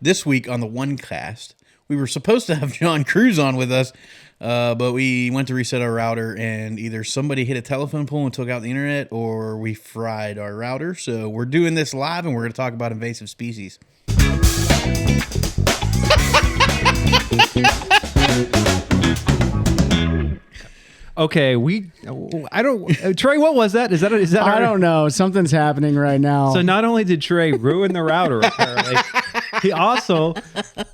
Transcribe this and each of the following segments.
This week on the OneCast, we were supposed to have John Cruz on with us, but we went to reset our router, and either somebody hit a telephone pole and took out the internet, or we fried our router. So we're doing this live, and we're going to talk about invasive species. Okay, Trey, what was that? Is that I don't know. Something's happening right now. So not only did Trey ruin the router, apparently, he also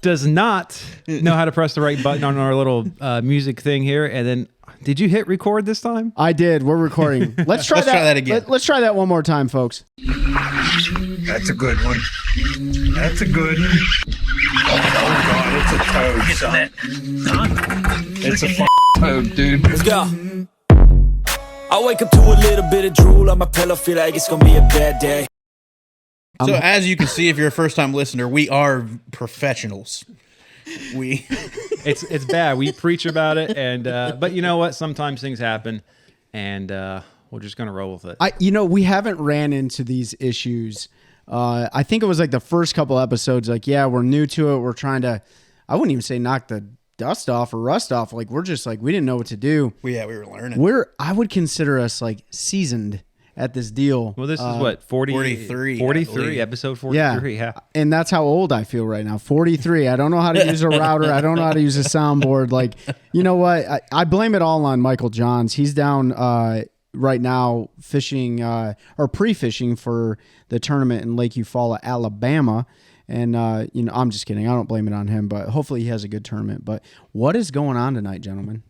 does not know how to press the right button on our little music thing here. And then, did you hit record this time? I did. We're recording. Let's try that again. Let's try that one more time, folks. That's a good one. That's a good one. Oh God, it's a toad, son. It's a toad, dude. Let's go. I wake up to a little bit of drool on my pillow, feel like it's gonna be a bad day. So as you can see, if you're a first-time listener, we are professionals. It's bad. We preach about it, and but you know what? Sometimes things happen, and we're just gonna roll with it. We haven't ran into these issues. I think it was like the first couple episodes. Like, yeah, we're new to it. We're trying to. I wouldn't even say knock the dust off or rust off. Like, we're just like, we didn't know what to do. We were learning. I would consider us like seasoned at this deal. Well, this is what, 43. 43, episode 43. Yeah. And that's how old I feel right now. 43. I don't know how to use a router. I don't know how to use a soundboard. Like, you know what? I blame it all on Michael Johns. He's down right now fishing or pre-fishing for the tournament in Lake Eufaula, Alabama. And, I'm just kidding. I don't blame it on him, but hopefully he has a good tournament. But what is going on tonight, gentlemen?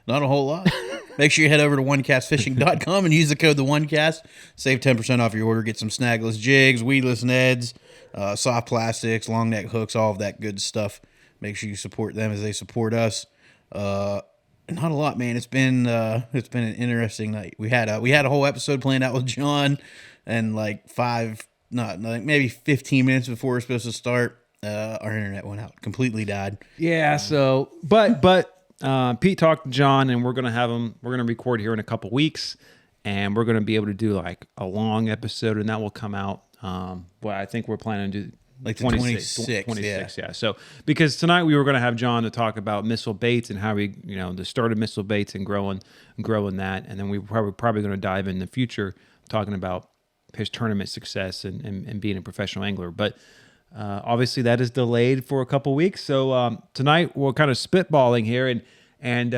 Not a whole lot. Make sure you head over to onecastfishing.com and use the code TheOneCast. Save 10% off your order. Get some snagless jigs, weedless Neds, soft plastics, long neck hooks, all of that good stuff. Make sure you support them as they support us. Not a lot, man. It's been an interesting night. We had a whole episode planned out with John, and like maybe 15 minutes before we're supposed to start, our internet went out, completely died. Yeah. So, but Pete talked to John, and we're gonna record here in a couple weeks, and we're gonna be able to do like a long episode, and that will come out. I think we're planning to do like 26. Yeah. So because tonight we were going to have John to talk about missile baits and how we, the start of missile baits and growing that. And then we're probably going to dive in the future talking about his tournament success and being a professional angler. But obviously that is delayed for a couple weeks. So tonight we're kind of spitballing here, and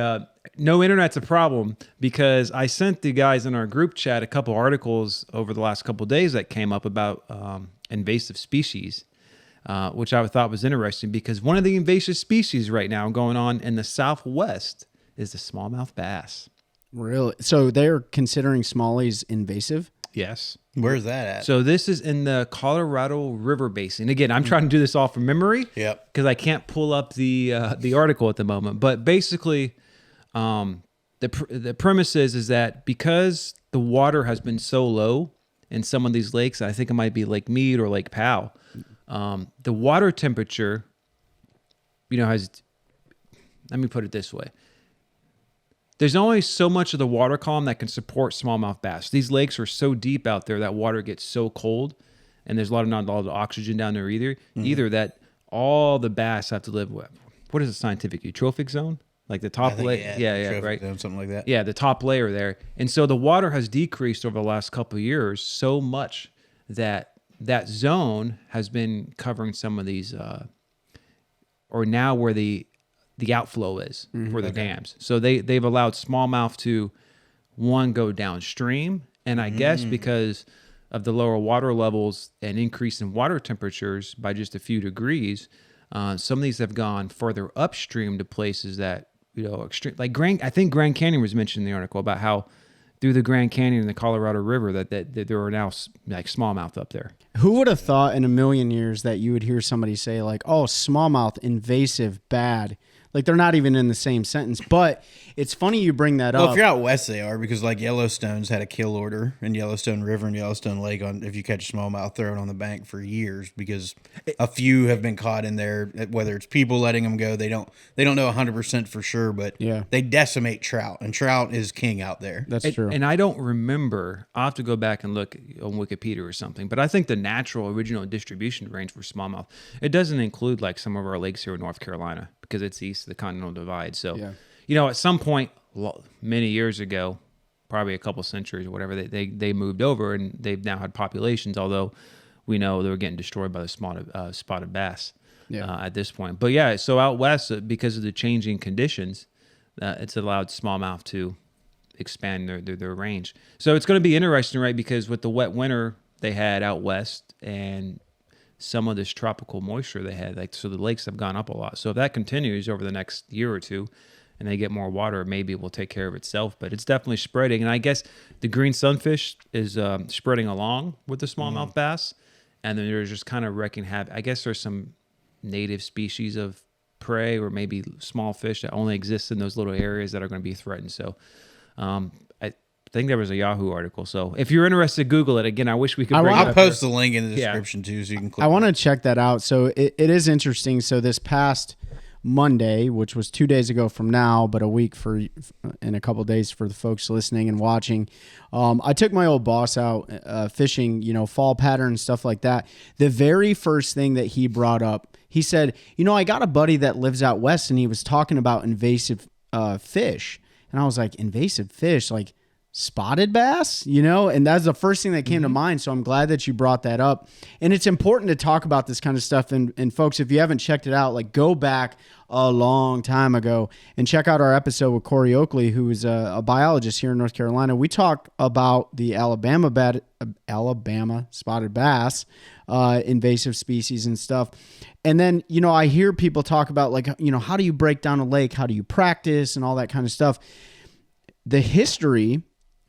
no internet's a problem because I sent the guys in our group chat a couple articles over the last couple of days that came up about invasive species. Which I thought was interesting because one of the invasive species right now going on in the Southwest is the smallmouth bass. Really? So they're considering smallies invasive? Yes. Where's that at? So this is in the Colorado River Basin. Again, I'm trying to do this all from memory. Yep. Because I can't pull up the article at the moment. But basically, the premise is that because the water has been so low in some of these lakes, I think it might be Lake Mead or Lake Powell. The water temperature, let me put it this way. There's only so much of the water column that can support smallmouth bass. These lakes are so deep out there that water gets so cold, and there's not a lot of oxygen down there either that all the bass have to live with. What is a scientific eutrophic zone? Like the top layer? Yeah, right. Zone, something like that. Yeah, the top layer there. And so the water has decreased over the last couple of years so much that zone has been covering some of these, or now where the outflow is for the dams. So they've allowed smallmouth to, one, go downstream. And I guess because of the lower water levels and increase in water temperatures by just a few degrees, some of these have gone further upstream to places that, extreme. Like I think Grand Canyon was mentioned in the article about how through the Grand Canyon and the Colorado River that there are now like smallmouth up there. Who would have thought in a million years that you would hear somebody say like, oh, smallmouth, invasive, bad. Like they're not even in the same sentence. But it's funny you bring that Well, up. if you're out west, they are, because like Yellowstone's had a kill order in Yellowstone River and Yellowstone Lake on if you catch a smallmouth, throw it on the bank for years, because a few have been caught in there. Whether it's people letting them go, they don't know 100% for sure, but Yeah. they decimate trout, and trout is king out there. That's true. And I don't remember. I'll have to go back and look on Wikipedia or something. But I think the natural original distribution range for smallmouth, it doesn't include like some of our lakes here in North Carolina because it's east of the Continental Divide. So, at some point many years ago, probably a couple centuries or whatever, they moved over and they've now had populations. Although we know they were getting destroyed by the spotted bass at this point. But yeah, so out west, because of the changing conditions, it's allowed smallmouth to expand their range. So it's going to be interesting, right? Because with the wet winter they had out west and some of this tropical moisture they had, so the lakes have gone up a lot. So if that continues over the next year or two and they get more water, maybe it will take care of itself. But it's definitely spreading. And I guess the green sunfish is spreading along with the smallmouth bass. And then there's just kind of wrecking havoc. I guess there's some native species of prey or maybe small fish that only exist in those little areas that are going to be threatened. So I think there was a Yahoo article. So if you're interested, Google it. Again, I wish we could bring it I'll up post there. the link in the description too, so you can click. I want to check that out. So it is interesting. So this past Monday, which was 2 days ago from now, but a week in a couple of days for the folks listening and watching, I took my old boss out fishing, fall pattern, stuff like that. The very first thing that he brought up, he said, I got a buddy that lives out west and he was talking about invasive fish. And I was like, invasive fish, like spotted bass, and that's the first thing that came to mind. So I'm glad that you brought that up. And it's important to talk about this kind of stuff. And folks, if you haven't checked it out, like go back a long time ago and check out our episode with Corey Oakley, who is a biologist here in North Carolina. We talk about the Alabama spotted bass, invasive species and stuff. And then, I hear people talk about like, how do you break down a lake? How do you practice and all that kind of stuff? The history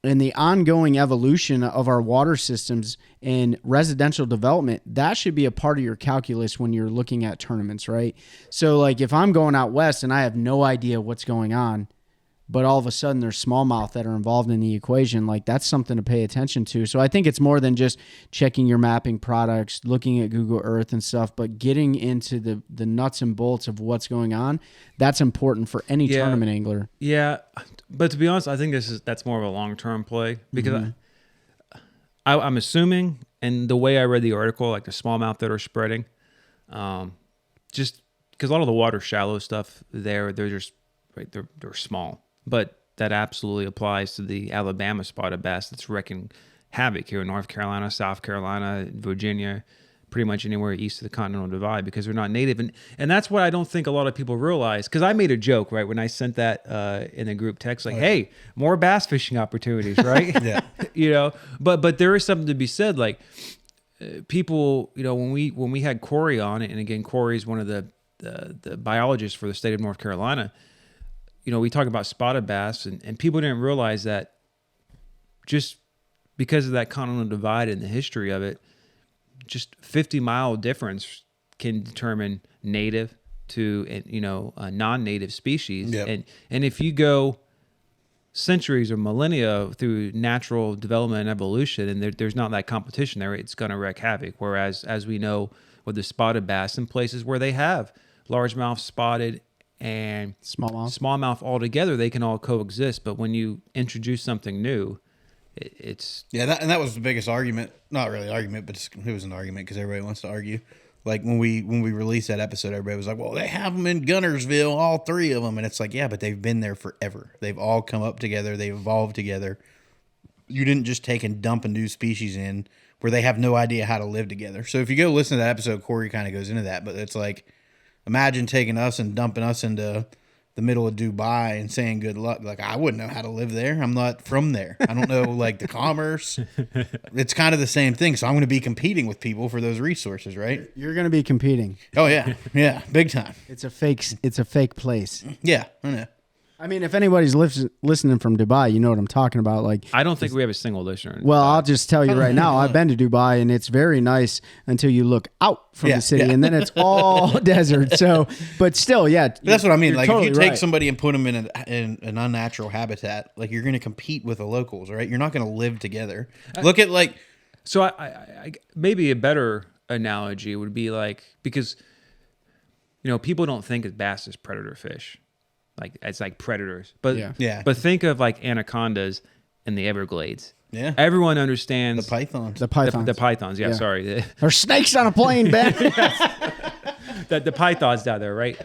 and the ongoing evolution of our water systems and residential development, that should be a part of your calculus when you're looking at tournaments, right? So like if I'm going out west and I have no idea what's going on, but all of a sudden there's smallmouth that are involved in the equation, like that's something to pay attention to. So I think it's more than just checking your mapping products, looking at Google Earth and stuff, but getting into the nuts and bolts of what's going on. That's important for any tournament angler. Yeah, but to be honest, I think that's more of a long-term play because I'm assuming, and the way I read the article, like the smallmouth that are spreading, just because a lot of the water shallow stuff they're just right, they're small. But that absolutely applies to the Alabama spotted bass that's wrecking havoc here in North Carolina, South Carolina, Virginia, pretty much anywhere east of the Continental Divide because they're not native. And that's what I don't think a lot of people realize, because I made a joke, right, when I sent that in a group text, like, hey, more bass fishing opportunities, right? Yeah. But there is something to be said, like people, when we had Corey on it, and again, Corey's one of the biologists for the state of North Carolina, we talk about spotted bass, and people didn't realize that just because of that Continental Divide and the history of it, just 50-mile difference can determine native to a non-native species. Yep. And if you go centuries or millennia through natural development and evolution, and there's not that competition there, it's going to wreak havoc. Whereas, as we know with the spotted bass, in places where they have largemouth, spotted, and smallmouth all together, they can all coexist. But when you introduce something new, it's that was the biggest argument. Not really argument, but it was an argument because everybody wants to argue. Like when we released that episode, everybody was like, "Well, they have them in Gunnersville, all three of them," and it's like, yeah, but they've been there forever. They've all come up together. They've evolved together. You didn't just take and dump a new species in where they have no idea how to live together. So if you go listen to that episode, Corey kind of goes into that, but it's like, imagine taking us and dumping us into the middle of Dubai and saying good luck. Like, I wouldn't know how to live there. I'm not from there. I don't know, like, the commerce. It's kind of the same thing. So I'm going to be competing with people for those resources, right? You're going to be competing. Oh, yeah. Yeah, big time. It's a fake place. Yeah, I know. I mean, if anybody's listening from Dubai, you know what I'm talking about. Like, I don't think we have a single listener. well, I'll just tell you right now, I've been to Dubai and it's very nice until you look out from the city and then it's all desert. So, but still, yeah. But that's what I mean. Like totally if you take right. somebody and put them in an unnatural habitat, like you're going to compete with the locals, right? You're not going to live together. Look at like, So I maybe a better analogy would be like, because, people don't think of bass as predator fish. Like it's like predators, but Yeah. But think of like anacondas in the Everglades. Yeah. Everyone understands the pythons. The pythons. The pythons. Yeah, sorry. There's snakes on a plane, Ben. the pythons down there, right?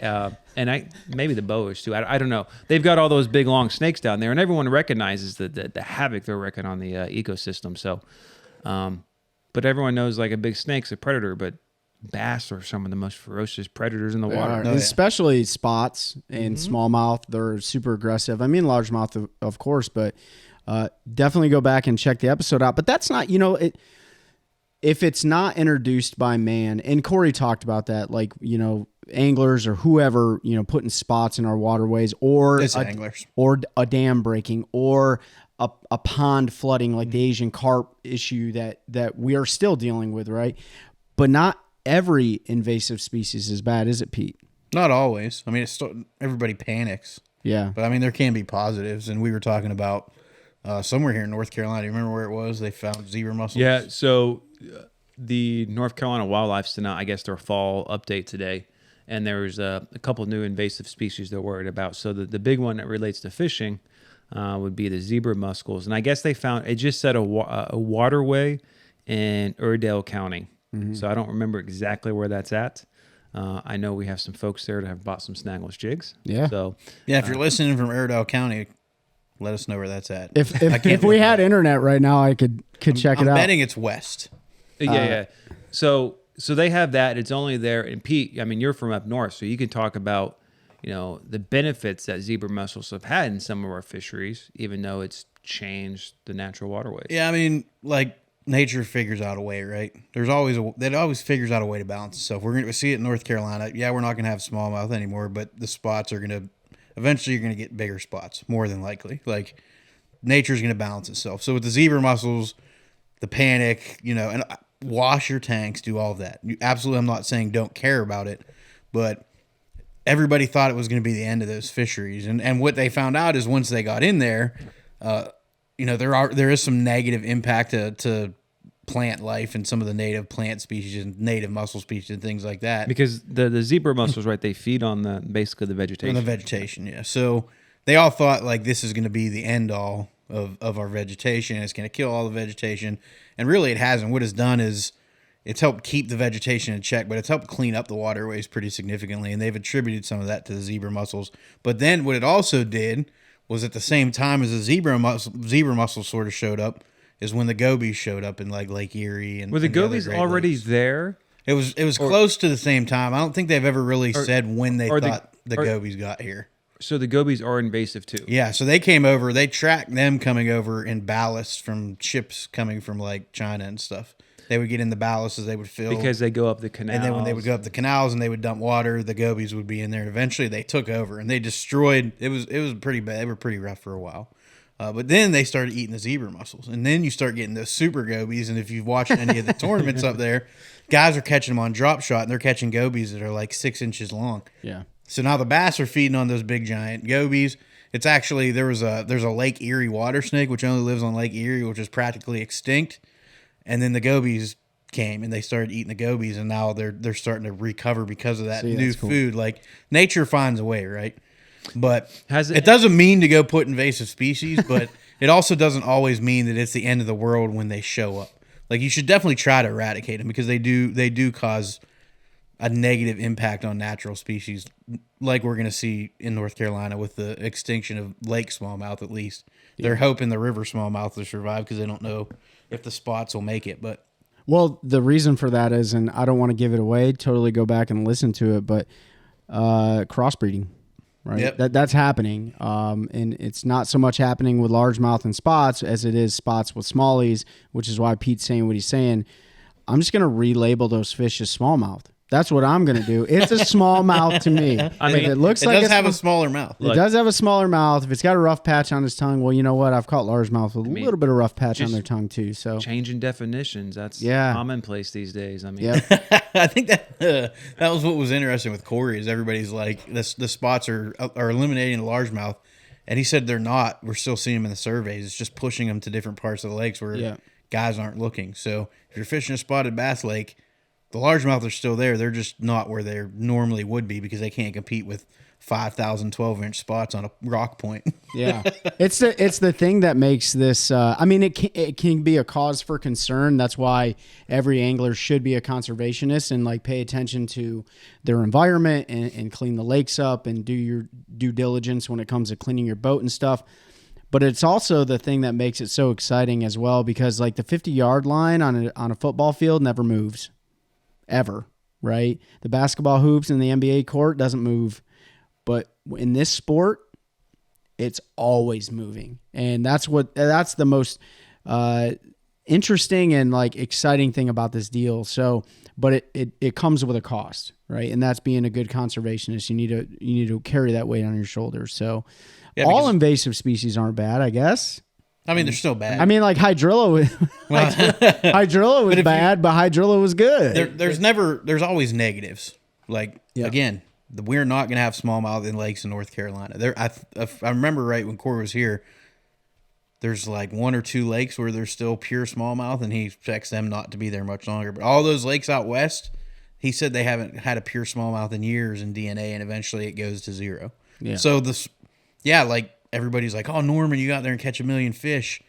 And maybe the boas too. I don't know. They've got all those big long snakes down there, and everyone recognizes the havoc they're wreaking on the ecosystem. So, but everyone knows like a big snake's a predator, but bass are some of the most ferocious predators in the water. Especially spots and smallmouth. They're super aggressive. I mean, largemouth, of course, but definitely go back and check the episode out. But that's not, if it's not introduced by man, and Corey talked about that, like, anglers or whoever, putting spots in our waterways or anglers or a dam breaking or a pond flooding, like the Asian carp issue that we are still dealing with, right? But not every invasive species is bad, is it, Pete? Not always. I mean, everybody panics. Yeah. But I mean, there can be positives. And we were talking about somewhere here in North Carolina. You remember where it was? They found zebra mussels. Yeah. So the North Carolina Wildlife sent out, I guess, their fall update today. And there's a couple new invasive species they're worried about. So the big one that relates to fishing would be the zebra mussels. And I guess they found, it just said a waterway in Iredell County. Mm-hmm. So I don't remember exactly where that's at. I know we have some folks there that have bought some snagless jigs. Yeah. So yeah, if you're listening from Iredell County, let us know where that's at. If we had internet right now, I could check it out. I'm betting it's west. Yeah. So they have that. It's only there. And Pete, I mean, you're from up north, so you can talk about, the benefits that zebra mussels have had in some of our fisheries, even though it's changed the natural waterways. Yeah, I mean, like, nature figures out a way, right? That always figures out a way to balance itself. We're going to see it in North Carolina. Yeah, we're not going to have smallmouth anymore, but the spots are going to eventually you're going to get bigger spots, more than likely. Like nature's going to balance itself. So with the zebra mussels, the panic, and wash your tanks, do all of that. I'm not saying don't care about it, but everybody thought it was going to be the end of those fisheries. And what they found out is once they got in there, there is some negative impact to plant life and some of the native plant species and native mussel species and things like that. Because the zebra mussels, right, they feed on basically the vegetation. On the vegetation, yeah. So they all thought like this is going to be the end all of our vegetation. It's going to kill all the vegetation. And really it hasn't. What it's done is it's helped keep the vegetation in check, but it's helped clean up the waterways pretty significantly. And they've attributed some of that to the zebra mussels. But then what it also did was at the same time as the zebra mussel sort of showed up is when the gobies showed up in like Lake Erie and were the gobies already there? It was close to the same time. I don't think they've ever really said when they thought the gobies got here. So the gobies are invasive too. Yeah, so they came over. They tracked them coming over in ballast from ships coming from like China and stuff. They would get in the ballast as they would fill because they go up the canals. And then when they would go up the canals and they would dump water, the gobies would be in there. And eventually they took over and they destroyed. It was pretty bad. They were pretty rough for a while. But then they started eating the zebra mussels. And then you start getting those super gobies. And if you've watched any of the tournaments up there, guys are catching them on drop shot and they're catching gobies that are like 6 inches long. Yeah. So now the bass are feeding on those big giant gobies. It's actually, there's a Lake Erie water snake, which only lives on Lake Erie, which is practically extinct. And then the gobies came and they started eating the gobies. And now they're starting to recover because of that new food. Like nature finds a way, right? But it doesn't mean to go put invasive species, but it also doesn't always mean that it's the end of the world when they show up. Like you should definitely try to eradicate them because they do cause a negative impact on natural species, like we're going to see in North Carolina with the extinction of lake smallmouth. At least they're hoping the river smallmouth will survive because they don't know if the spots will make it. But the reason for that is, and I don't want to give it away. Totally go back and listen to it, but crossbreeding. Right, yep. That's happening, and it's not so much happening with largemouth and spots as it is spots with smallies, which is why Pete's saying what he's saying. I'm just going to relabel those fish as smallmouth That's what I'm going to do. It's a smallmouth to me. I mean, if it looks It like does have a smaller mouth. it does have a smaller mouth. If it's got a rough patch on his tongue, well, you know what? I've caught largemouth with a little bit of rough patch on their tongue too. So Changing definitions. That's Yeah. commonplace these days. I mean, yeah, I think that was what was interesting with Corey is everybody's like the spots are eliminating the largemouth, and he said they're not. We're still seeing them in the surveys. It's just pushing them to different parts of the lakes where guys aren't looking. So if you're fishing a spotted bass lake, the largemouth are still there. They're just not where they normally would be because they can't compete with 5,000 12-inch spots on a rock point. yeah. It's the thing that makes this. I mean, it can be a cause for concern. That's why every angler should be a conservationist and like pay attention to their environment and clean the lakes up and do your due diligence when it comes to cleaning your boat and stuff. But it's also the thing that makes it so exciting as well because like the 50-yard line on a football field never moves. Ever, right? The basketball hoops in the NBA court doesn't move. But in this sport, it's always moving. And that's the most interesting and like exciting thing about this deal. So, but it comes with a cost, right? And that's being a good conservationist. You need to carry that weight on your shoulders. So all invasive species aren't bad, I guess. I mean, they're still bad. I mean, like hydrilla, hydrilla was bad, but hydrilla was good. There's always negatives. Like again, we're not going to have smallmouth in lakes in North Carolina. If I remember right when Corey was here, there's like 1 or 2 lakes where there's still pure smallmouth, and he expects them not to be there much longer. But all those lakes out west, he said they haven't had a pure smallmouth in years in DNA, and eventually it goes to 0. Yeah. So like. Everybody's like, oh, Norman, you got there and catch 1 million fish.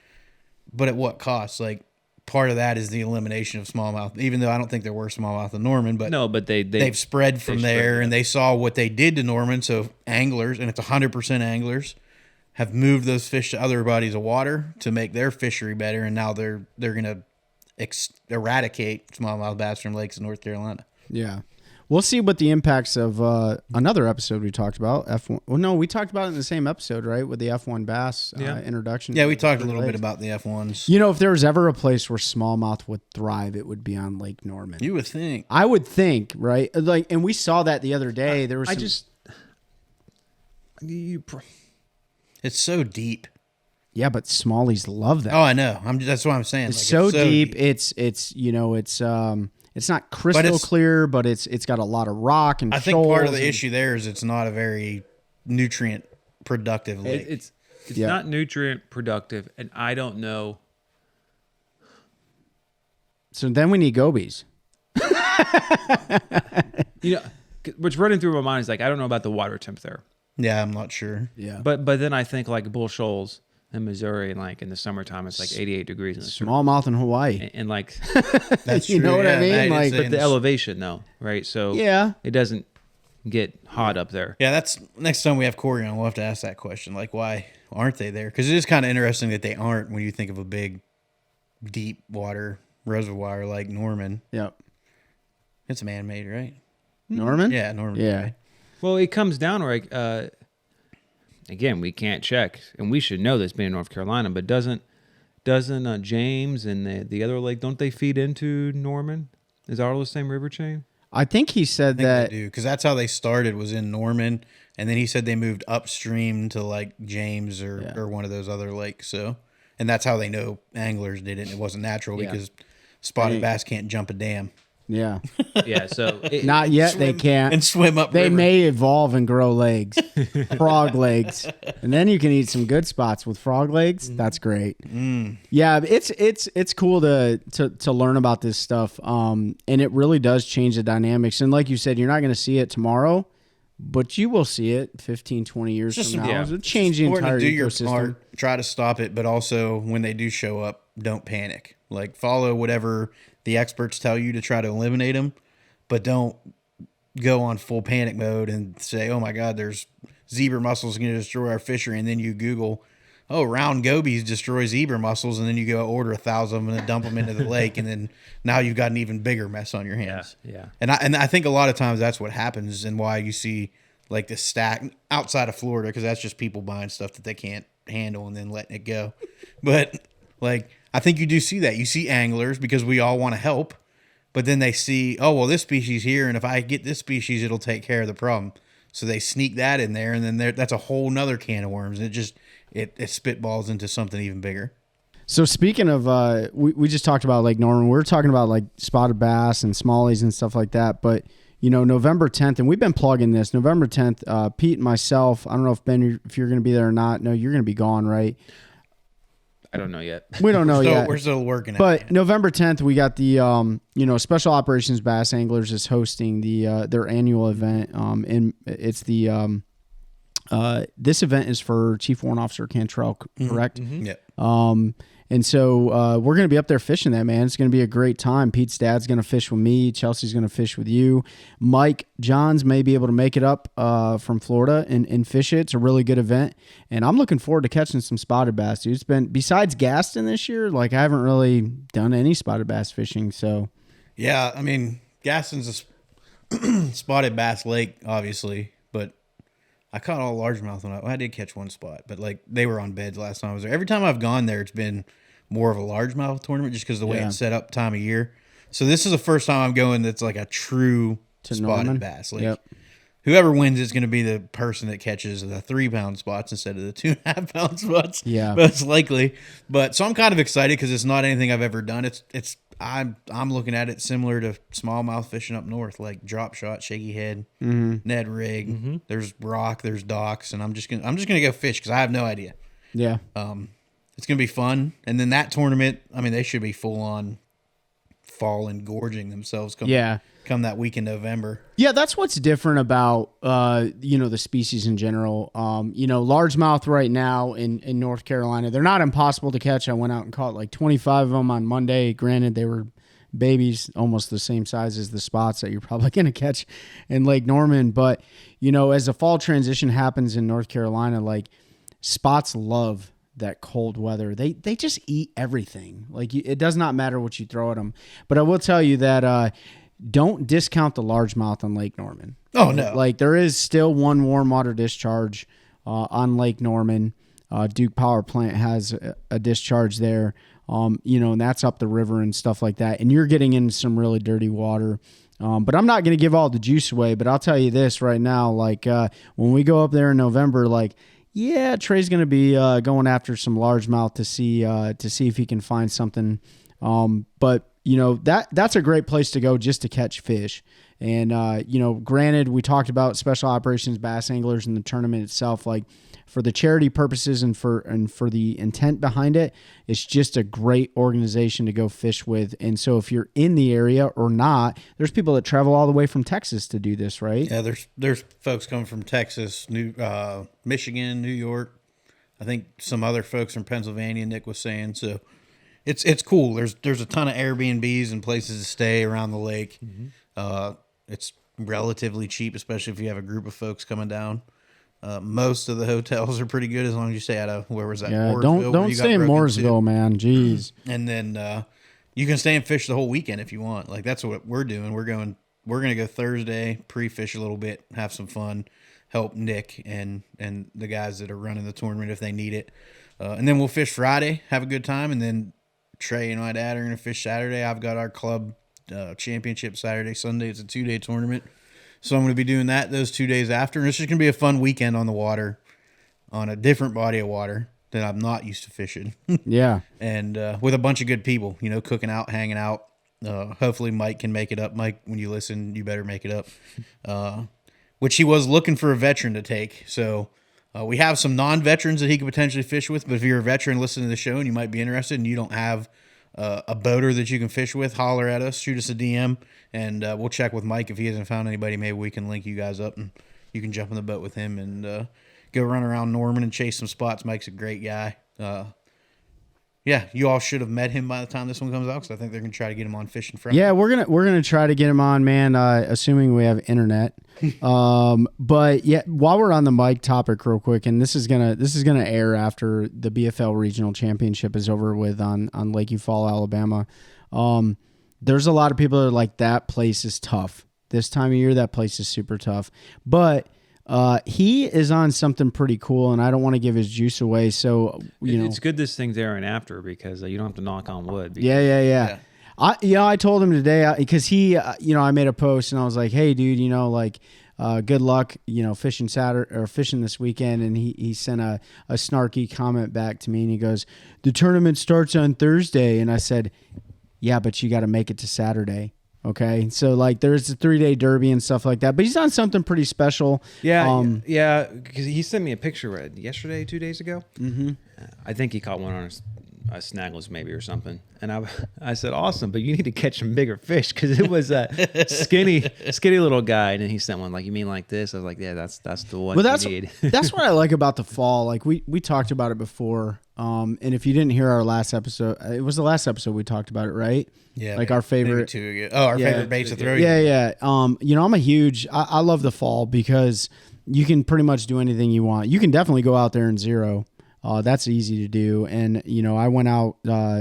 But at what cost? Like, part of that is the elimination of smallmouth, even though I don't think there were smallmouth in Norman. But no, but they've spread from there, and they saw what they did to Norman. So anglers, and it's 100% anglers, have moved those fish to other bodies of water to make their fishery better, and now they're going to eradicate smallmouth bass from lakes in North Carolina. Yeah. We'll see what the impacts of another episode we talked about, F1. Well, no, we talked about it in the same episode, right, with the F1 bass introduction. Yeah, we talked a little bit about the F1s. You know, if there was ever a place where smallmouth would thrive, it would be on Lake Norman. You would think. I would think, right? Like, and we saw that the other day. There was It's so deep. Yeah, but smallies love that. Oh, I know. That's what I'm saying. It's so deep. It's not crystal clear, but it's got a lot of rock and I think part of the issue there is it's not a very nutrient productive lake. It's not nutrient productive, and I don't know. So then we need gobies. You know, what's running through my mind is like, I don't know about the water temp there. Yeah, I'm not sure. Yeah. But then I think like Bull Shoals in Missouri, and like in the summertime, it's like 88 degrees in the smallmouth in Hawaii. and like, that's true. You know what I mean? Like, but the elevation though, right? So yeah, it doesn't get hot up there. Yeah, that's next time we have Corey on, we'll have to ask that question. Like, why aren't they there? Because it is kind of interesting that they aren't when you think of a big, deep water reservoir like Norman. Yep. It's man-made, right? Norman? Yeah, Norman. Yeah. Right? Well, it comes down like, again, we can't check, and we should know this being in North Carolina, but doesn't James and the other lake, don't they feed into Norman? Is all the same river chain? I think he said that. They do, because that's how they started, was in Norman, and then he said they moved upstream to like James or one of those other lakes. So, and that's how they know anglers did it. It wasn't natural because spotted bass can't jump a dam. Yeah. Yeah, so not yet. They can't. And swim up. They river. may evolve and grow legs, frog legs, and then you can eat some good spots with frog legs. That's great. Yeah, it's cool to learn about this stuff. And it really does change the dynamics. And like you said, you're not going to see it tomorrow, but you will see it 15, 20 years from now. It'll change the entire do your ecosystem. part, try to stop it, but also when they do show up, don't panic. Like follow whatever the experts tell you to try to eliminate them, but don't go on full panic mode and say, oh my God, there's zebra mussels going to destroy our fishery. And then you Google, oh, round gobies destroy zebra mussels. And then you go order 1,000 of them and dump them into the lake. And then now you've got an even bigger mess on your hands. Yeah. And I think a lot of times that's what happens and why you see like this stack outside of Florida, because that's just people buying stuff that they can't handle and then letting it go. But like, I think you do see that. You see anglers, because we all want to help, but then they see, oh, well, this species here, and if I get this species, it'll take care of the problem. So they sneak that in there, and then that's a whole nother can of worms. And it spitballs into something even bigger. So speaking of, we just talked about Lake Norman. We were talking about like spotted bass and smallies and stuff like that. But, you know, November 10th, and we've been plugging this, November 10th, Pete and myself, I don't know if Ben, if you're going to be there or not. No, you're going to be gone, right? I don't know yet. We don't know yet. We're still working. But November 10th, we got the Special Operations Bass Anglers is hosting their annual event. And it's the this event is for Chief Warrant Officer Cantrell, correct? Mm-hmm. Yeah. And so we're going to be up there fishing that, man. It's going to be a great time. Pete's dad's going to fish with me. Chelsea's going to fish with you. Mike Johns may be able to make it up from Florida and fish it. It's a really good event. And I'm looking forward to catching some spotted bass, dude. It's been, besides Gaston this year, like I haven't really done any spotted bass fishing. So, yeah, I mean, Gaston's a spotted bass lake, obviously, but I caught all largemouth when I did catch one spot, but like they were on beds last time I was there. Every time I've gone there, it's been more of a largemouth tournament just because of the way it's set up time of year. So this is the first time I'm going that's like a true spotted Norman? bass. Like whoever wins is going to be the person that catches the 3-pound spots instead of the 2.5-pound spots. Yeah, most likely. But so I'm kind of excited because it's not anything I've ever done. I'm looking at it similar to smallmouth fishing up north, like drop shot, shaky head, Ned rig. There's rock, there's docks, and I'm just gonna go fish because I have no idea. Yeah. It's gonna be fun, and then that tournament, I mean, they should be full on fall and gorging themselves. Come that week in November. Yeah, that's what's different about the species in general. Largemouth right now in North Carolina, they're not impossible to catch. I went out and caught like 25 of them on Monday. Granted, they were babies, almost the same size as the spots that you're probably going to catch in Lake Norman. But as the fall transition happens in North Carolina, like spots love that cold weather. They just eat everything. Like it does not matter what you throw at them. But I will tell you that don't discount the largemouth on Lake Norman. Oh, no. Like there is still one warm water discharge on Lake Norman. Duke Power Plant has a discharge there, and that's up the river and stuff like that. And you're getting into some really dirty water. But I'm not going to give all the juice away, but I'll tell you this right now, like when we go up there in November, like, yeah, Trey's going to be going after some largemouth to see if he can find something. But that's a great place to go just to catch fish. And granted, we talked about Special Operations Bass Anglers in the tournament itself, like for the charity purposes and for the intent behind it, it's just a great organization to go fish with. And so if you're in the area or not, there's people that travel all the way from Texas to do this, right? Yeah, there's folks coming from Texas, Michigan, New York. I think some other folks from Pennsylvania, Nick was saying. So it's cool. There's a ton of Airbnbs and places to stay around the lake. It's relatively cheap, especially if you have a group of folks coming down. Most of the hotels are pretty good as long as you stay out of where was that? Yeah, Mooresville, don't stay in Mooresville, man. Jeez. And then you can stay and fish the whole weekend if you want. Like that's what we're doing. We're gonna go Thursday, pre-fish a little bit, have some fun, help Nick and the guys that are running the tournament if they need it, and then we'll fish Friday, have a good time, and then Trey and my dad are gonna fish Saturday. I've got our club championship Saturday, Sunday. It's a 2-day tournament. So I'm going to be doing that those 2 days after. And it's just going to be a fun weekend on the water, on a different body of water that I'm not used to fishing. Yeah. And with a bunch of good people, cooking out, hanging out. Hopefully Mike can make it up. Mike, when you listen, you better make it up. Which he was looking for a veteran to take. So we have some non-veterans that he could potentially fish with. But if you're a veteran listening to the show and you might be interested and you don't have a boater that you can fish with, holler at us, shoot us a DM, and we'll check with Mike. If he hasn't found anybody, maybe we can link you guys up and you can jump in the boat with him and go run around Norman and chase some spots. Mike's a great guy. Yeah, you all should have met him by the time this one comes out because I think they're going to try to get him on Fishing Friday. Yeah, we're gonna try to get him on, man, assuming we have internet. But yeah, while we're on the Mike topic real quick, and this is gonna air after the BFL Regional Championship is over with on Lake Eufaula, Alabama. There's a lot of people that are like, that place is tough. This time of year, that place is super tough. But he is on something pretty cool, and I don't want to give his juice away. So, it's good this thing's airing after because you don't have to knock on wood. Yeah. I told him today because he, I made a post and I was like, hey, dude, good luck, fishing Saturday or fishing this weekend. And he sent a snarky comment back to me and he goes, the tournament starts on Thursday. And I said, yeah, but you got to make it to Saturday. Okay. So there's a 3-day derby and stuff like that, but he's on something pretty special. Yeah. Because he sent me a picture yesterday, 2 days ago. Mm-hmm. I think he caught one on a snagless maybe or something. And I said, awesome, but you need to catch some bigger fish because it was a skinny little guy. And then he sent one you mean like this? I was like, yeah, that's the one you need. That's what I like about the fall. Like we talked about it before. And if you didn't hear our last episode, it was the last episode we talked about it, right? Yeah. Like our favorite. Maybe 2 ago. Oh, our favorite baits to throw. Yeah. I'm a huge, I love the fall because you can pretty much do anything you want. You can definitely go out there and zero. That's easy to do. And, I went out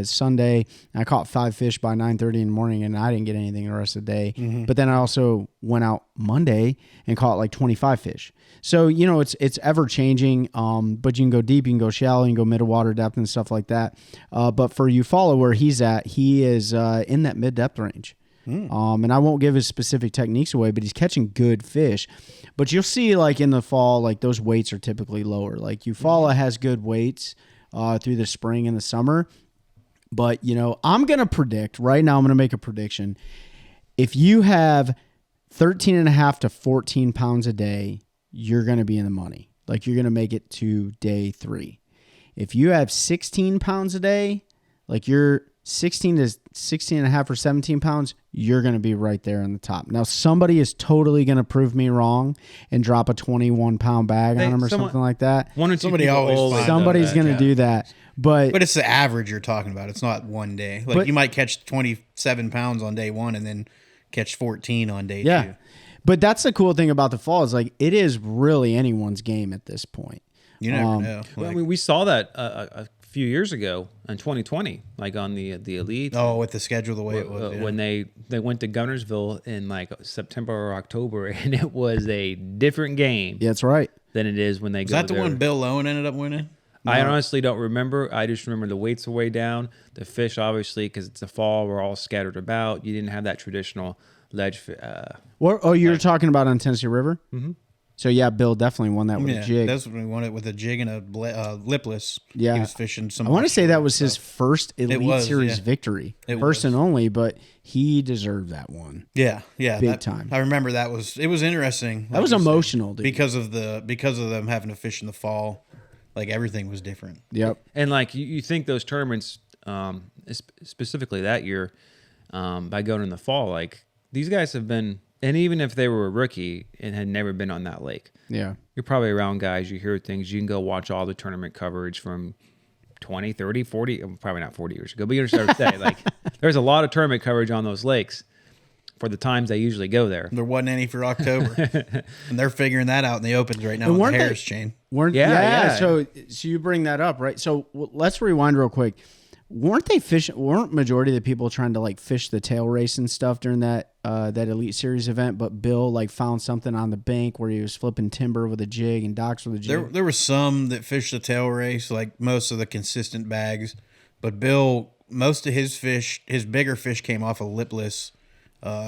Sunday and I caught 5 fish by 9:30 in the morning and I didn't get anything the rest of the day. Mm-hmm. But then I also went out Monday and caught 25 fish. So, it's ever changing. But you can go deep, you can go shallow, you can go middle water depth and stuff like that. But for you follow where he's at, he is in that mid depth range. And I won't give his specific techniques away, but he's catching good fish. But you'll see in the fall, those weights are typically lower. Eufaula has good weights through the spring and the summer. But, I'm going to predict right now, I'm going to make a prediction. If you have 13 and a half to 14 pounds a day, you're going to be in the money. You're going to make it to day 3. If you have 16 pounds a day, you're 16 to 16 and a half or 17 pounds, you're going to be right there on the top. Now, somebody is totally going to prove me wrong and drop a 21-pound bag on them or something like that. Somebody's going to do that. But it's the average you're talking about. It's not one day. You might catch 27 pounds on day 1 and then catch 14 on day 2. But that's the cool thing about the fall is it is really anyone's game at this point. You never know. Well, we saw that a few years ago in 2020, on the Elite. Oh, with the schedule the way it was. When they went to Gunnersville in September or October, and it was a different game. Yeah, that's right. Than it is when they go. Is that the one Bill Lowen ended up winning? No. I honestly don't remember. I just remember the weights are way down. The fish, obviously, because it's the fall, were all scattered about. You didn't have that traditional ledge. You're talking about on Tennessee River? Mm-hmm. So, yeah, Bill definitely won that with a jig. That's when he won it with a jig and a lipless. Yeah. He was fishing some. I want to say that was his first Elite Series victory. First and only, but he deserved that one. Yeah. Big time. I remember it was interesting. That was emotional, dude. Because of them having to fish in the fall. Everything was different. Yep. And you think those tournaments, specifically that year, by going in the fall, these guys have been. And even if they were a rookie and had never been on that lake, you're probably around guys, you hear things, you can go watch all the tournament coverage from 20, 30, 40, probably not 40 years ago, but you understand what I'm saying. There's a lot of tournament coverage on those lakes for the times they usually go there. There wasn't any for October. And they're figuring that out in the opens right now with the Harris chain. So you bring that up, right? So let's rewind real quick. Weren't majority of the people trying to fish the tail race and stuff during that Elite Series event? But Bill found something on the bank where he was flipping timber with a jig and docks with a jig. There were some that fished the tail race, most of the consistent bags. But Bill, most of his fish, his bigger fish came off a lipless.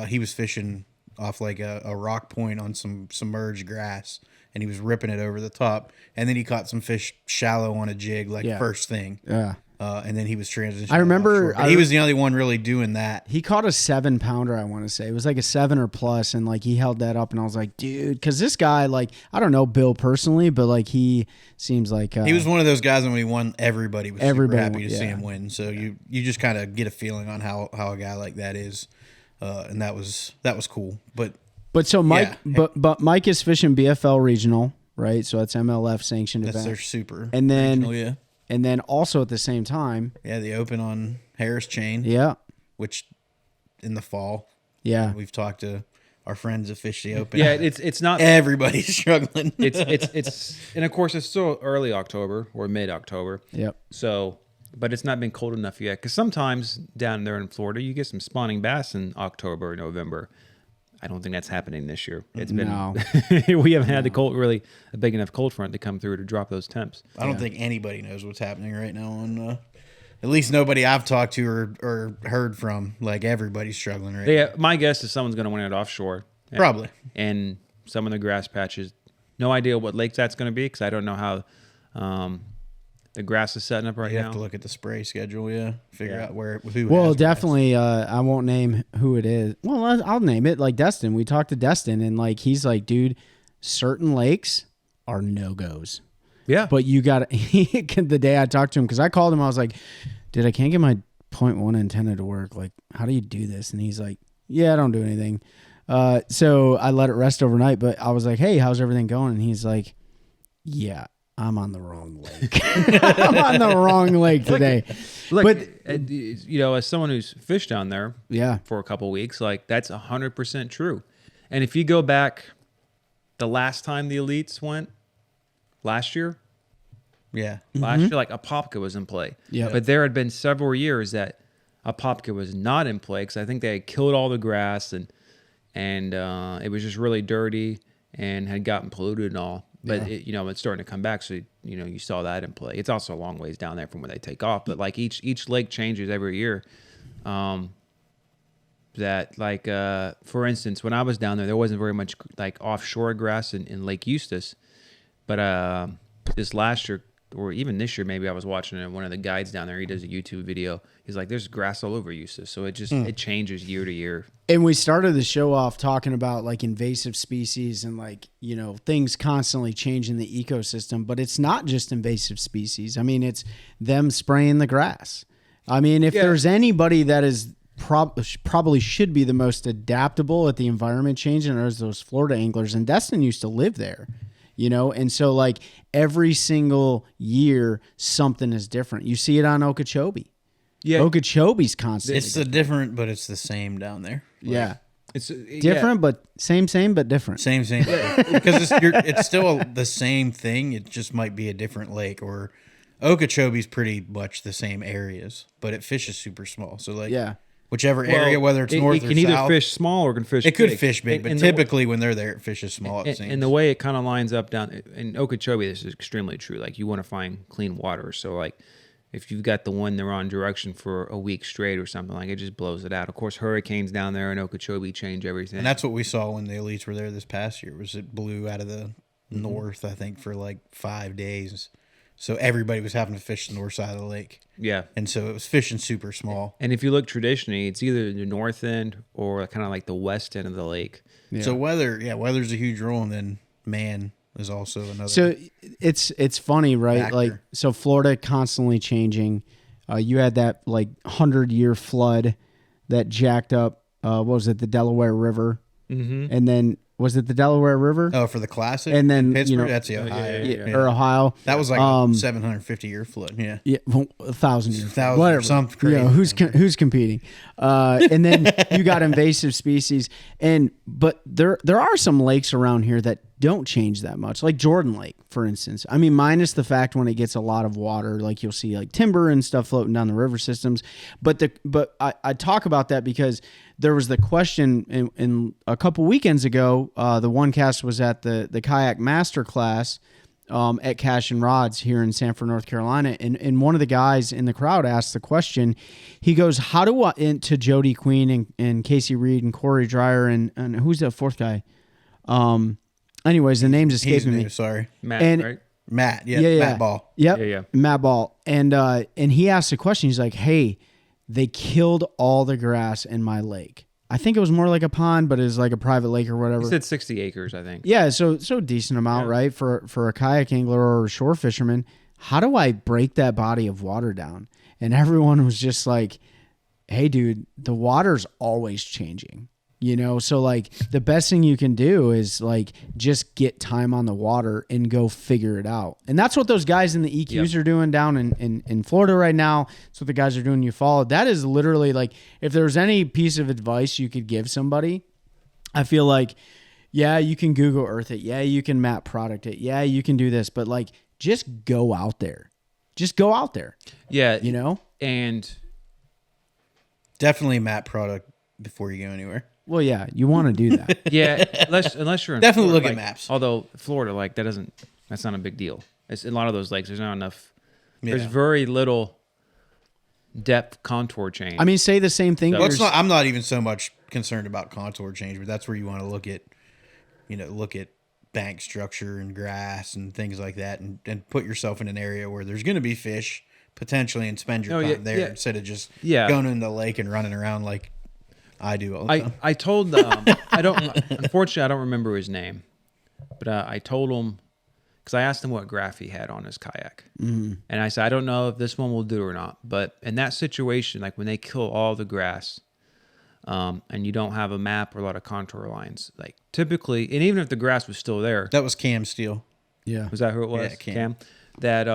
He was fishing off a rock point on some submerged grass, and he was ripping it over the top. And then he caught some fish shallow on a jig, first thing. Yeah. And then he was transitioning. I remember he was the only one really doing that. He caught a 7-pounder, I want to say. It was a 7 or plus, and he held that up, and I was like, dude, because this guy, I don't know Bill personally, but he seems like he was one of those guys, and when he won, everybody was super happy to see him win. So you just kind of get a feeling on how a guy like that is, and that was cool. But so Mike, but Mike is fishing BFL regional, right? So that's MLF sanctioned event. That's their super. And then regional, And then also at the same time. Yeah, the Open on Harris chain. Yeah. Which in the fall. Yeah. We've talked to our friends that fish the Open. Yeah, it's not. Everybody's struggling. It's and of course it's still early October or mid October. Yep. So, but it's not been cold enough yet because sometimes down there in Florida you get some spawning bass in October or November. I don't think that's happening this year. It's been we haven't had a big enough cold front to come through to drop those temps. I don't think anybody knows what's happening right now at least nobody I've talked to or heard from, like everybody's struggling right now. Yeah, my guess is someone's going to win it offshore. Probably. And some of the grass patches. No idea what lake that's going to be because I don't know how the grass is setting up right You now. have to look at the spray schedule, figure out who Well, has definitely. I won't name who it is. Well, I'll name it. Like Destin. We talked to Destin, and like he's like, dude, certain lakes are no goes. Yeah. But you got the day I talked to him, because I called him, I was like, dude, I can't get my 0.1 antenna to work. Like, how do you do this? And he's like, yeah, I don't do anything. So I let it rest overnight. But I was like, hey, how's everything going? And he's like, yeah, I'm on the wrong lake. I'm on the wrong lake today. Look, but you know, as someone who's fished down there for a couple of weeks, like that's 100% true. And if you go back the last time the elites went, last year, last year, like Apopka was in play. Yeah. But there had been several years that Apopka was not in play because I think they had killed all the grass and it was just really dirty and had gotten polluted and all. But it, you know, it's starting to come back, so you know you saw that in play. It's also a long ways down there from where they take off. But like each lake changes every year. That like for instance, when I was down there wasn't very much like offshore grass in Lake Eustis. But this last year, or even this year, maybe I was watching it. One of the guides down there, he does a YouTube video. He's like, "There's grass all over Eustis," so it just it changes year to year. And we started the show off talking about like invasive species and like, you know, things constantly changing the ecosystem, but it's not just invasive species. I mean, it's them spraying the grass. I mean, if there's anybody that is probably should be the most adaptable at the environment changing, there's those Florida anglers, and Destin used to live there. You know, and so like every single year, something is different. You see it on Okeechobee. Yeah. Okeechobee's constantly. It's different, but it's the same down there. Like, yeah. It's different, but same, but different. Same. Because it's still the same thing. It just might be a different lake. Or Okeechobee's pretty much the same areas, but it fishes super small. So like, whichever area, whether it's north or south. It can either fish small or can fish big. It could fish big, but typically when they're there, it fishes small. And the way it kind of lines up down in Okeechobee, this is extremely true. Like you want to find clean water. So like if you've got the one they're on direction for a week straight or something, like it just blows it out. Of course, hurricanes down there in Okeechobee change everything. And that's what we saw when the elites were there this past year. Was it blew out of the north, I think, for like 5 days. So everybody was having to fish the north side of the lake. Yeah. And so it was fishing super small. And if you look traditionally, it's either the north end or kind of like the west end of the lake. Yeah. So weather's a huge role, and then man is also another. So it's funny, right? factor. Like, so Florida constantly changing. You had that like 100-year flood that jacked up, what was it, the Delaware River? Mm-hmm. And then, was it the Delaware River? Oh, for the Classic? And then, Pittsburgh? you know, that's the Ohio. Or Ohio. That was like a 750-year flood, yeah. 1,000 years. 1,000, whatever. something crazy. You know, who's competing? And then you got invasive species. But there are some lakes around here that don't change that much, like Jordan Lake, for instance. I mean, minus the fact when it gets a lot of water, like you'll see like timber and stuff floating down the river systems. But I talk about that because there was the question in a couple weekends ago. The OneCast was at the kayak master class at Cash and Rods here in Sanford, North Carolina, and one of the guys in the crowd asked the question. He goes, "How do I?" To Jody Queen and Casey Reed and Corey Dreyer and who's the fourth guy? Anyways, the name's escaping me. Sorry, Matt, right? Matt, Matt Ball. Yep, yeah, Matt Ball. And he asked a question. He's like, "Hey, they killed all the grass in my lake. I think it was more like a pond, but it was like a private lake or whatever." He said 60 acres, I think. Yeah, so decent amount, right? For a kayak angler or a shore fisherman. How do I break that body of water down? And everyone was just like, "Hey, dude, the water's always changing." You know, so like the best thing you can do is like just get time on the water and go figure it out. And that's what those guys in the EQs are doing down in Florida right now. That's what the guys are doing. You follow. That is literally like, if there's any piece of advice you could give somebody, I feel like, yeah, you can Google Earth it. Yeah, you can map product it. Yeah, you can do this. But like, just go out there. Just go out there. Yeah. You know? And definitely map product before you go anywhere. Well, yeah, you want to do that. Yeah, unless you're in definitely Florida, look like, at maps. Although Florida, like that's not a big deal. It's a lot of those lakes. There's not enough. Yeah. There's very little depth contour change. I mean, say the same thing. Well, I'm not even so much concerned about contour change, but that's where you want to look at bank structure and grass and things like that, and put yourself in an area where there's going to be fish potentially, and spend your time there instead of just going into the lake and running around like I do all the time. I told unfortunately I don't remember his name, but I told him, because I asked him what graph he had on his kayak, and I said, I don't know if this one will do or not, but in that situation, like when they kill all the grass, and you don't have a map or a lot of contour lines, like typically, and even if the grass was still there, That was Cam Steele. Yeah. was that who it was? Yeah, Cam. That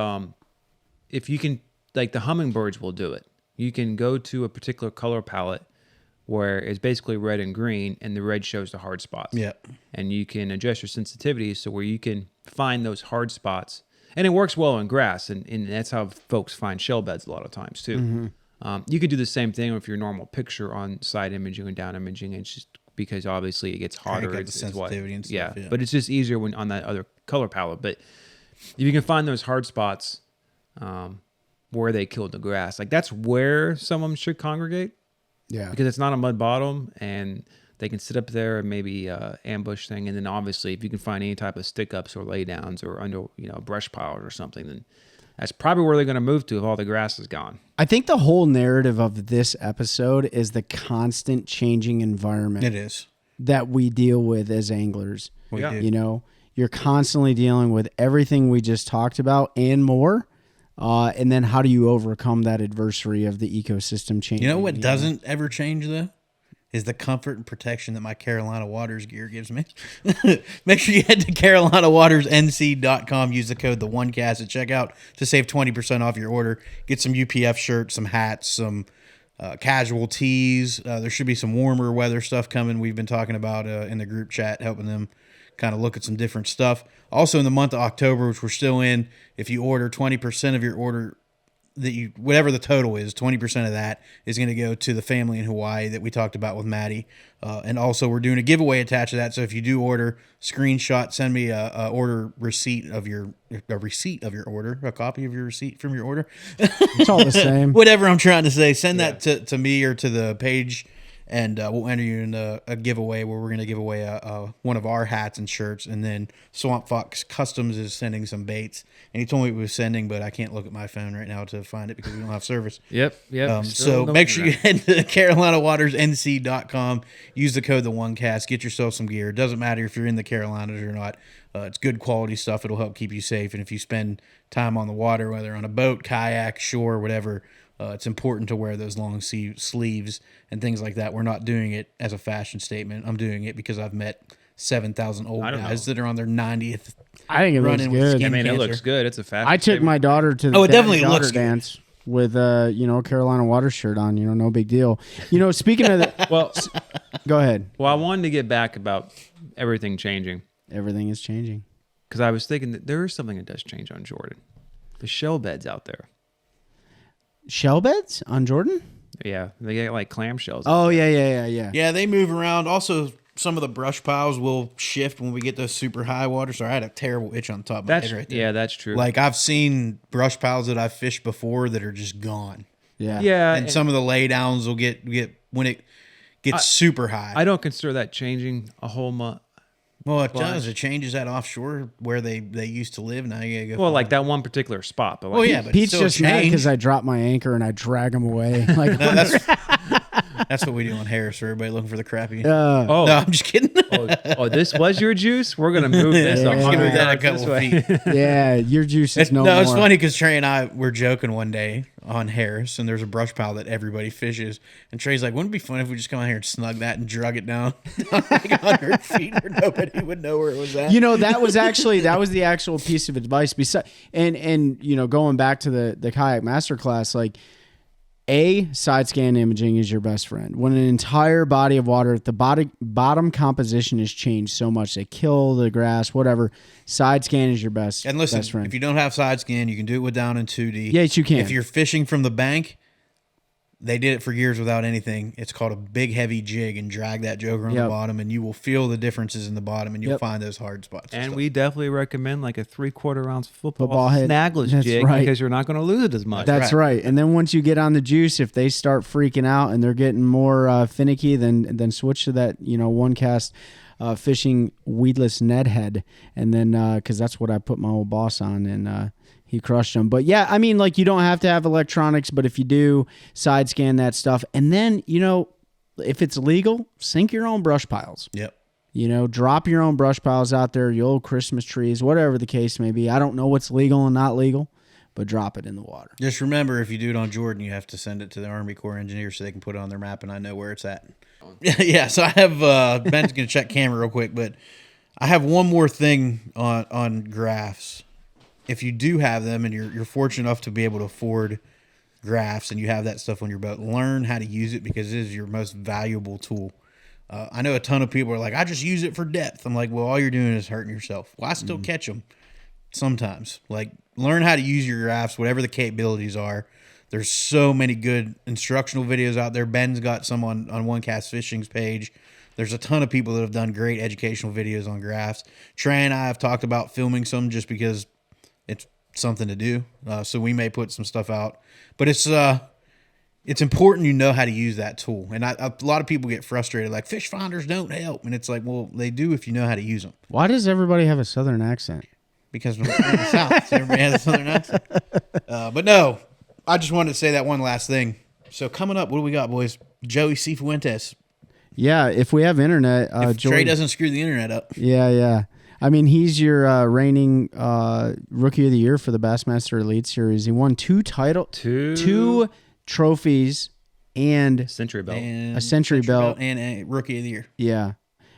if you can, like the hummingbirds will do it. You can go to a particular color palette where it's basically red and green, and the red shows the hard spots. Yeah. And you can adjust your sensitivities so where you can find those hard spots. And it works well in grass, and that's how folks find shell beds a lot of times too. You could do the same thing with your normal picture on side imaging and down imaging. It's just because obviously it gets hotter. Crank up the sensitivity and stuff, yeah. But it's just easier when on that other color palette. But if you can find those hard spots where they killed the grass, like that's where someone should congregate. Yeah. Because it's not a mud bottom, and they can sit up there and maybe ambush thing. And then obviously if you can find any type of stick ups or lay downs or under, brush piles or something, then that's probably where they're going to move to if all the grass is gone. I think the whole narrative of this episode is the constant changing environment. It is. That we deal with as anglers. We do. You know, you're constantly dealing with everything we just talked about and more. And then how do you overcome that adversary of the ecosystem changing? You know what doesn't ever change, though? Is the comfort and protection that my Carolina Waters gear gives me. Make sure you head to CarolinaWatersNC.com. Use the code TheOneCast at checkout to save 20% off your order. Get some UPF shirts, some hats, some casual tees. There should be some warmer weather stuff coming. We've been talking about in the group chat, helping them kind of look at some different stuff. Also in the month of October, which we're still in, if you order 20% of your order, whatever the total is, 20% of that is going to go to the family in Hawaii that we talked about with Maddie. And also we're doing a giveaway attached to that. So if you do order, screenshot, send me a order receipt of your order, a copy of your receipt from your order. It's all the same. Whatever I'm trying to say, send that to me or to the page, and we'll enter you in a giveaway where we're going to give away one of our hats and shirts. And then Swamp Fox Customs is sending some baits. And he told me he was sending, but I can't look at my phone right now to find it because we don't have service. Yep. So make sure you head to CarolinaWatersNC.com. Use the code TheOneCast. Get yourself some gear. It doesn't matter if you're in the Carolinas or not. It's good quality stuff. It'll help keep you safe. And if you spend time on the water, whether on a boat, kayak, shore, whatever, it's important to wear those long sleeves and things like that. We're not doing it as a fashion statement. I'm doing it because I've met 7,000 old guys that are on their 90th. I think it looks good. I mean, it looks good. It's a fashion I took my daughter to the it definitely looks dance with Carolina Water shirt on. No big deal. Speaking of that, well, go ahead. Well, I wanted to get back about everything changing. Everything is changing. Because I was thinking that there is something that does change on Jordan. The shell beds out there. Shell beds on Jordan? Yeah, they get like clamshells. Oh, yeah. Yeah, they move around. Also, some of the brush piles will shift when we get those super high water. So I had a terrible itch on top of my head right there. Yeah, that's true. Like I've seen brush piles that I've fished before that are just gone. Yeah. Yeah. And some of the lay downs will get when it gets super high. I don't consider that changing a whole month. Well, it does. It changes that offshore where they used to live. Now you gotta go. Well, like that one particular spot. But like, well, yeah, but Pete's it's just mad because I drop my anchor and I drag him away. Like, no, that's what we do on Harris for everybody looking for the crappy. Oh, no, I'm just kidding. This was your juice? We're going to move this Yeah. 100 That a yards couple this way. feet. yeah, your juice is no more. It's funny because Trey and I were joking one day on Harris, and there's a brush pile that everybody fishes. And Trey's like, wouldn't it be fun if we just come out here and snug that and drug it down like 100 feet where nobody would know where it was at? That was the actual piece of advice. Besides, and going back to the kayak masterclass, like, side scan imaging is your best friend. When an entire body of water, if the bottom composition has changed so much, they kill the grass, whatever, side scan is your best friend. And listen, if you don't have side scan, you can do it with down in 2D. Yes, you can. If you're fishing from the bank, They did it for years without anything. It's called a big heavy jig, and drag that joker on the bottom, and you will feel the differences in the bottom, and you'll find those hard spots. And we definitely recommend like a 3/4 ounce football head. snagless That's jig right. because you're not going to lose it as much. That's right. And then once you get on the juice, if they start freaking out and they're getting more finicky, then switch to that, OneCast fishing weedless Ned head, and then because that's what I put my old boss on, and he crushed them. But yeah, I mean, like, you don't have to have electronics, but if you do, side scan that stuff, and then if it's legal, sink your own brush piles. Yep. Drop your own brush piles out there, your old Christmas trees, whatever the case may be. I don't know what's legal and not legal, but drop it in the water. Just remember, if you do it on Jordan, you have to send it to the Army Corps engineers so they can put it on their map, and I know where it's at. Yeah, so I have Ben's going to check camera real quick, but I have one more thing on graphs. If you do have them and you're fortunate enough to be able to afford graphs and you have that stuff on your boat, learn how to use it because it is your most valuable tool. I know a ton of people are like, I just use it for depth. I'm like, well, all you're doing is hurting yourself. Well, I still catch them sometimes. Like, learn how to use your graphs, whatever the capabilities are. There's so many good instructional videos out there. Ben's got some on OneCast Fishing's page. There's a ton of people that have done great educational videos on graphs. Trey and I have talked about filming some just because it's something to do. So we may put some stuff out. But it's important you know how to use that tool. And a lot of people get frustrated, like, fish finders don't help. And it's like, well, they do if you know how to use them. Why does everybody have a southern accent? Because we're in the South, so everybody has a southern accent. But no, I just wanted to say that one last thing. So coming up, what do we got, boys? Joey Cifuentes. Yeah, if we have internet, If Trey doesn't screw the internet up. Yeah. I mean, he's your reigning Rookie of the Year for the Bassmaster Elite Series. He won two trophies and Century Belt. a Century Belt and a Rookie of the Year. Yeah,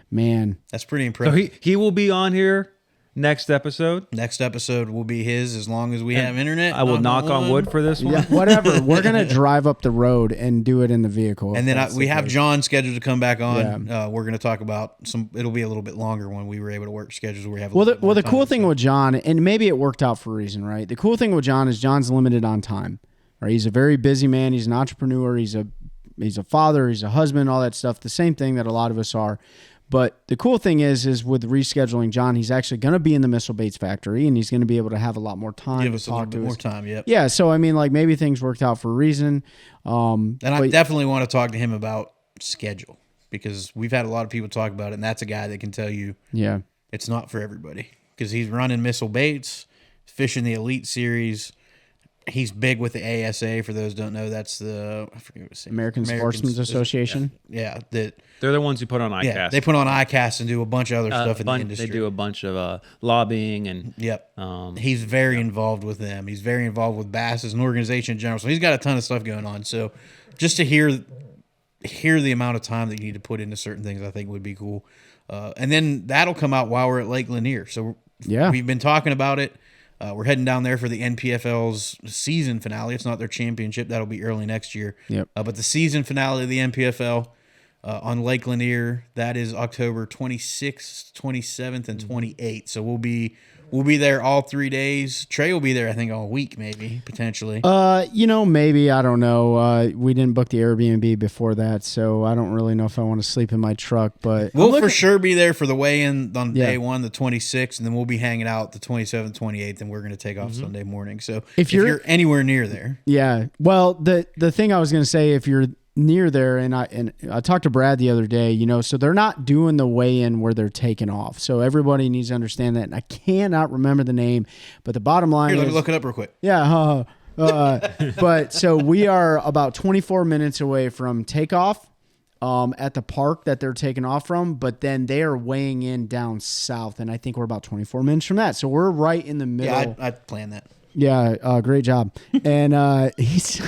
man, that's pretty So impressive. he will be on here next episode. Next episode will be his as long as we have internet. I will knock on wood for this one. yeah, whatever. We're gonna drive up the road and do it in the vehicle, And then we have case. John scheduled to come back on. We're going to talk about it'll be a little bit longer when we were able to work schedules where we have. The cool thing with John, and maybe it worked out for a reason, right? The cool thing with John is John's limited on time. Right? He's a very busy man. He's an entrepreneur. He's a father. He's a husband. All that stuff. The same thing that a lot of us are. But the cool thing is with rescheduling John, he's actually going to be in the missile baits factory, and he's going to be able to have a lot more time. Give us a little bit more time. Yep. Yeah. So I mean, like, maybe things worked out for a reason. And I definitely want to talk to him about schedule because we've had a lot of people talk about it, and that's a guy that can tell you, it's not for everybody because he's running missile baits, fishing the Elite Series. He's big with the ASA. For those who don't know, that's the American Sportsmen's Association. Yeah, They're the ones who put on ICAST. Yeah, they put on ICAST and do a bunch of other stuff in the industry. They do a bunch of lobbying and. Yep. He's very involved with them. He's very involved with Bass as an organization in general. So he's got a ton of stuff going on. So just to hear the amount of time that you need to put into certain things, I think would be cool. And then that'll come out while we're at Lake Lanier. So we've been talking about it. We're heading down there for the NPFL's season finale. It's not their championship. That'll be early next year. Yep. But the season finale of the NPFL on Lake Lanier, that is October 26th, 27th, and 28th. So we'll be there all 3 days. Trey will be there, I think, all week, maybe, potentially. Maybe. I don't know. We didn't book the Airbnb before that, so I don't really know if I want to sleep in my truck. But we'll for sure be there for the weigh-in on day one, the 26th, and then we'll be hanging out the 27th, 28th, and we're going to take off Sunday morning. So if you're anywhere near there. Yeah. Well, the thing I was going to say, if you're near there, and I talked to Brad the other day, so they're not doing the weigh-in where they're taking off. So everybody needs to understand that. And I cannot remember the name, but the bottom line is... Let me look it up real quick. Yeah. But so we are about 24 minutes away from takeoff at the park that they're taking off from, but then they are weighing in down south, and I think we're about 24 minutes from that. So we're right in the middle. Yeah, I'd plan that. Yeah, great job. And he's...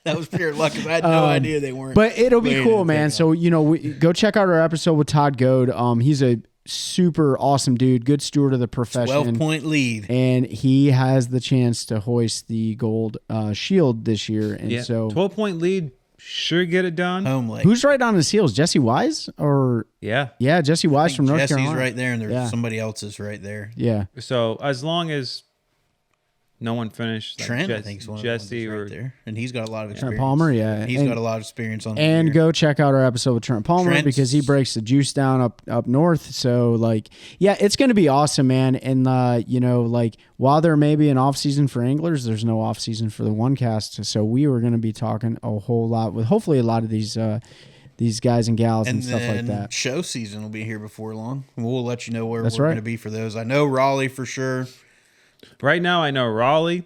That was pure luck because I had no idea they weren't. But it'll be cool, man. So, go check out our episode with Todd Goad. He's a super awesome dude, good steward of the profession. 12-point lead. And he has the chance to hoist the gold shield this year. And so 12-point lead, sure get it done. Home lake. Who's right on his heels? Jesse Wise? Yeah, Jesse Wise from North Jesse's Carolina. right there, and there's somebody else is right there. Yeah. So as long as No one finished. Like Trent, I think, is one of the ones Jesse that's or right there, and he's got a lot of experience. Trent Palmer, yeah. He's got a lot of experience on. And go check out our episode with Trent Palmer Trent's- because he breaks the juice down up north. So like, yeah, it's going to be awesome, man. And like while there may be an off season for anglers, there's no off season for the OneCast. So we were going to be talking a whole lot with hopefully a lot of these guys and gals and stuff like that. Show season will be here before long. We'll let you know where That's we're right. going to be for those. I know Raleigh for sure. right now I know Raleigh,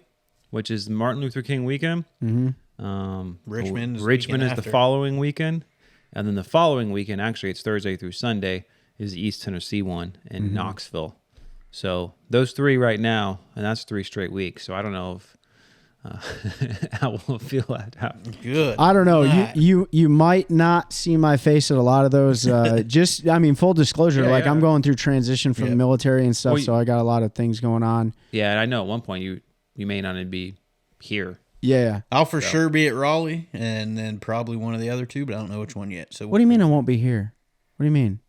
which is Martin Luther King weekend. Richmond Richmond is the following weekend, and then the following weekend, actually it's Thursday through Sunday, is the East Tennessee one in Knoxville. So those 3 right now, and that's 3 straight weeks. So I don't know if how we'll feel that happen. Good. I don't know. Night. You might not see my face at a lot of those. Full disclosure, Yeah. I'm going through transition from the military and stuff, Well, so I got a lot of things going on. Yeah, and I know at one point you may not even be here. Yeah. I'll for sure be at Raleigh, and then probably one of the other 2, but I don't know which one yet. So What do you mean I won't be here? What do you mean?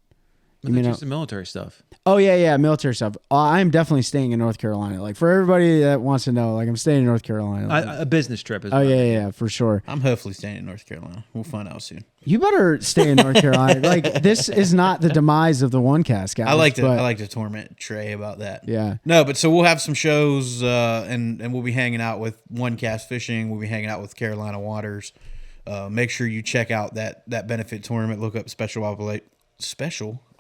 But that's just the military stuff. Oh yeah, military stuff. I'm definitely staying in North Carolina. Like for everybody that wants to know, like I'm staying in North Carolina. Like, A business trip. Is oh what I mean. yeah, for sure. I'm hopefully staying in North Carolina. We'll find out soon. You better stay in North Carolina. Like this is not the demise of the OneCast, guys. I like to torment Trey about that. Yeah. No, but so we'll have some shows, and we'll be hanging out with OneCast Fishing. We'll be hanging out with Carolina Waters. Make sure you check out that benefit tournament. Look up Special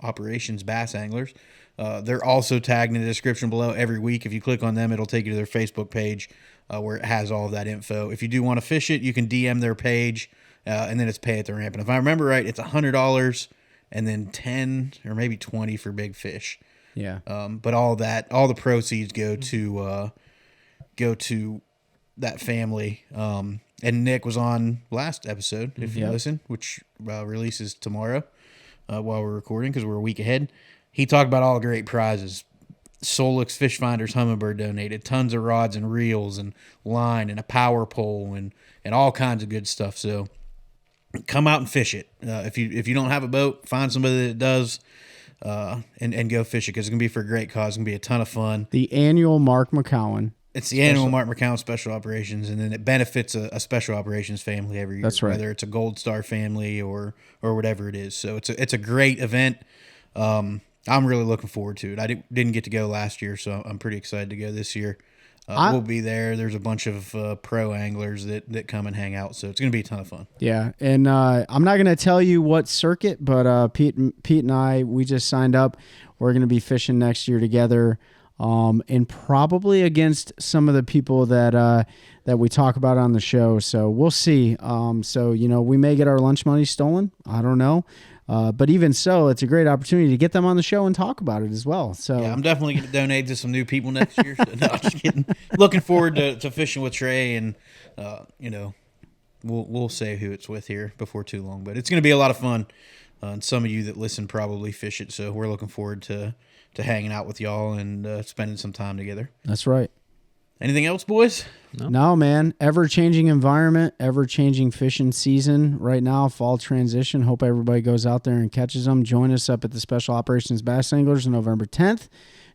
Operations Bass Anglers. They're also tagged in the description below every week. If you click on them, it'll take you to their Facebook page where it has all of that info. If you do want to fish it, you can DM their page, and then it's pay at the ramp. And if I remember right, it's $100 and then 10 or maybe 20 for big fish. Yeah. But all the proceeds go to that family. And Nick was on last episode, if you listen, which releases tomorrow while we're recording because we're a week ahead. He talked about all the great prizes. Solix Fish Finders Humminbird donated tons of rods and reels and line and a power pole and all kinds of good stuff. So come out and fish it. If you don't have a boat, find somebody that does and go fish it because it's going to be for a great cause. It's going to be a ton of fun. The annual Mark McCowan. It's the annual Mark McCown Special Operations, and then it benefits a Special Operations family every year. That's right. Whether it's a Gold Star family or whatever it is. So it's a great event. I'm really looking forward to it. I didn't get to go last year, so I'm pretty excited to go this year. We'll be there. There's a bunch of pro anglers that come and hang out, so it's going to be a ton of fun. Yeah, and I'm not going to tell you what circuit, but Pete and I, we just signed up. We're going to be fishing next year together. And probably against some of the people that we talk about on the show. So we'll see. So, we may get our lunch money stolen. I don't know. But even so, it's a great opportunity to get them on the show and talk about it as well. So yeah, I'm definitely going to donate to some new people next year. So, no, I'm just kidding. Looking forward to fishing with Trey, and we'll say who it's with here before too long. But it's going to be a lot of fun. And some of you that listen probably fish it, so we're looking forward to hanging out with y'all and spending some time together. That's right. Anything else, boys? No, man. Ever-changing environment, ever-changing fishing season right now, fall transition. Hope everybody goes out there and catches them. Join us up at the Special Operations Bass Anglers on November 10th.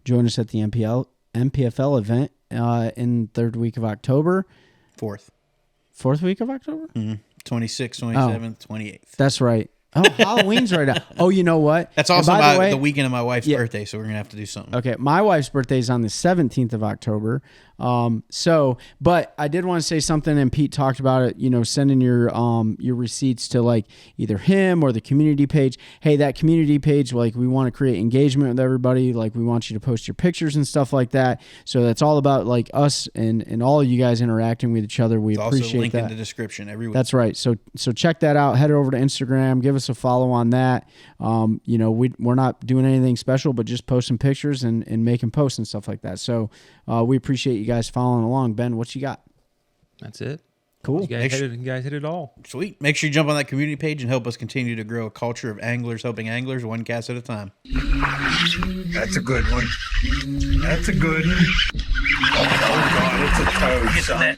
Join us at the MPFL event in third week of October. Fourth week of October? 26th, 27th, 28th. That's right. Oh, Halloween's right now. Oh, you know what? That's also by the way, the weekend of my wife's birthday, so we're going to have to do something. Okay, my wife's birthday is on the 17th of October. But I did want to say something, and Pete talked about it, sending your receipts to like either him or the community page. Hey, that community page, like we want to create engagement with everybody. Like we want you to post your pictures and stuff like that. So that's all about like us and all of you guys interacting with each other. We It's appreciate also linked that. in the description every week. That's right. So check that out. Head over to Instagram. Give us a follow on that. We're not doing anything special, but just posting pictures and making posts and stuff like that. So we appreciate you guys following along. Ben, what you got? That's it. Cool. You guys hit it all. Sweet. Make sure you jump on that community page and help us continue to grow a culture of anglers helping anglers, one cast at a time. That's a good one. That's a good one. Oh, God, it's a toad, son.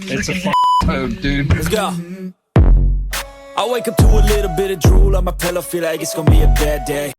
It's a toad, dude. Let's go. I wake up to a little bit of drool on my pillow, feel like it's gonna be a bad day.